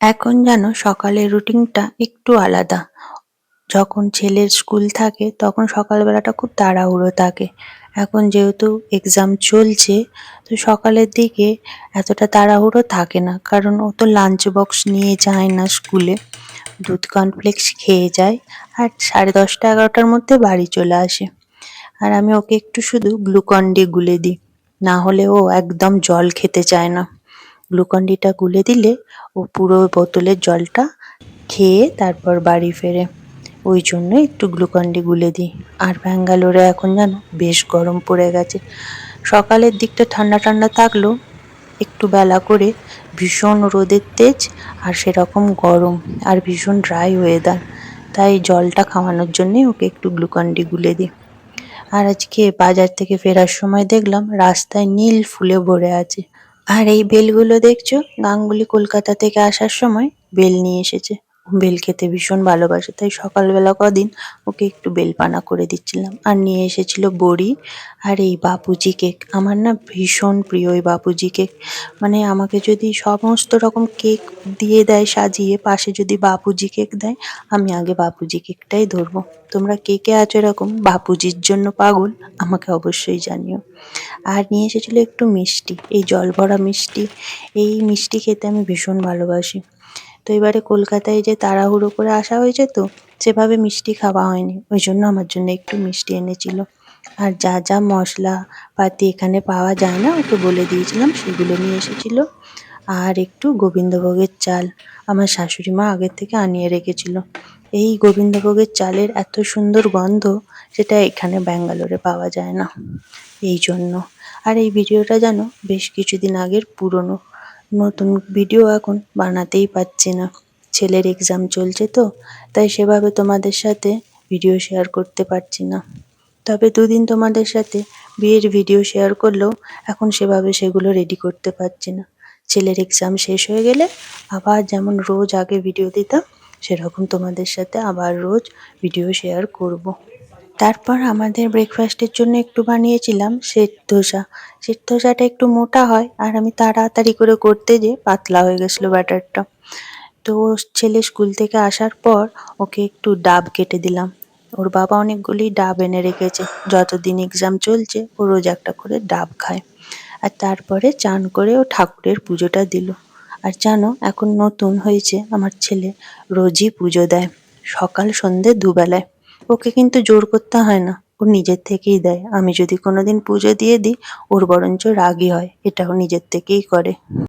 এখন যেন সকালের রুটিনটা একটু আলাদা। যখন ছেলের স্কুল থাকে তখন সকালবেলাটা খুব তাড়াহুড়ো থাকে। এখন যেহেতু এক্সাম চলছে, তো সকালের দিকে এতটা তাড়াহুড়ো থাকে না। কারণ ও তো লাঞ্চ বক্স নিয়ে যায় না স্কুলে। দুধ কর্নফ্লেক্স খেয়ে যায় আর 10:30 11টার মধ্যে বাড়ি চলে আসে। আর আমি ওকে একটু শুধু গ্লুকন-ডি গুলে দিই। না হলে ও একদম জল খেতে চায় না। গ্লুকন-ডিটা গুলে দিলে ও পুরো বোতলের জলটা খেয়ে তারপর বাড়ি ফেরে। ওই জন্য একটু গ্লুকন-ডি গুলে দিই। আর ব্যাঙ্গালোরে এখন জানো বেশ গরম পড়ে গেছে। সকালের দিকটা ঠান্ডা ঠান্ডা থাকলেও একটু বেলা করে ভীষণ রোদের তেজ আর সেরকম গরম আর ভীষণ ড্রাই ওয়েদার। তাই জলটা খাওয়ানোর জন্যই ওকে একটু গ্লুকন-ডি গুলে দিই। আর আজকে বাজার থেকে ফেরার সময় দেখলাম রাস্তায় নীল ফুলে ভরে আছে। আর এই বেলগুলো দেখছো, গাঙ্গুলি কলকাতা থেকে আসার সময় বেল নিয়ে এসেছে। ও বেল খেতে ভীষণ ভালোবাসে, তাই সকালবেলা কদিন ওকে একটু বেলপানা করে দিচ্ছিলাম। আর নিয়ে এসেছিল বড়ি আর এই বাপুজি কেক। আমার না ভীষণ প্রিয় এই বাপুজি কেক। মানে আমাকে যদি সমস্ত রকম কেক দিয়ে দেয় সাজিয়ে, পাশে যদি বাপুজি কেক দেয়, আমি আগে বাপুজি কেকটাই ধরবো। তোমরা কে কে আছো এরকম বাপুজির জন্য পাগল, আমাকে অবশ্যই জানিও। আর নিয়ে এসেছিল একটু মিষ্টি, এই জল ভরা মিষ্টি। এই মিষ্টি খেতে আমি ভীষণ ভালোবাসি। তো এবারে কলকাতায় যে তাড়াহুড়ো করে আসা হয়েছে, তো সেভাবে মিষ্টি খাওয়া হয়নি, ওই জন্য আমার জন্য একটু মিষ্টি এনেছিল। আর যা যা মশলা পাতি এখানে পাওয়া যায় না ওকে বলে দিয়েছিলাম, সেগুলো নিয়ে এসেছিল। আর একটু গোবিন্দভোগের চাল আমার শাশুড়ি মা আগের থেকে আনিয়ে রেখেছিল। এই গোবিন্দভোগের চালের এত সুন্দর গন্ধ, যেটা এখানে ব্যাঙ্গালোরে পাওয়া যায় না, এই জন্য। আর এই ভিডিওটা যেন বেশ কিছুদিন আগের পুরনো, নতুন ভিডিও এখন বানাতেই পারছি না। ছেলের এক্সাম চলছে তো, তাই সেভাবে তোমাদের সাথে ভিডিও শেয়ার করতে পারছি না। তবে দুদিন তোমাদের সাথে বিয়ের ভিডিও শেয়ার করলেও এখন সেভাবে সেগুলো রেডি করতে পারছি না। ছেলের এক্সাম শেষ হয়ে গেলে আবার যেমন রোজ আগে ভিডিও দিতাম, সেরকম তোমাদের সাথে আবার রোজ ভিডিও শেয়ার করব। তারপর আমাদের ব্রেকফাস্টের জন্য একটু বানিয়েছিলাম সেট ধোসা। সেট ধোসাটা একটু মোটা হয় আর আমি তাড়াতাড়ি করে করতে যেয়ে পাতলা হয়ে গেছিলো ব্যাটারটা। তো ছেলে স্কুল থেকে আসার পর ওকে একটু ডাব কেটে দিলাম। ওর বাবা অনেকগুলি ডাব এনে রেখেছে, যতদিন এক্সাম চলছে ও রোজ একটা করে ডাব খায়। আর তারপরে চান করে ও ঠাকুরের পুজোটা দিল। আর জানো এখন নতুন হয়েছে, আমার ছেলে রোজই পুজো দেয়, সকাল সন্ধে দুবেলায়। ওকে কিন্তু জোর করতে হয় না, ও নিজের থেকেই দেয়। আমি যদি কোনোদিন পুজো দিয়ে দিই, ওর বরঞ্চ রাগই হয়, এটাও নিজের থেকেই করে।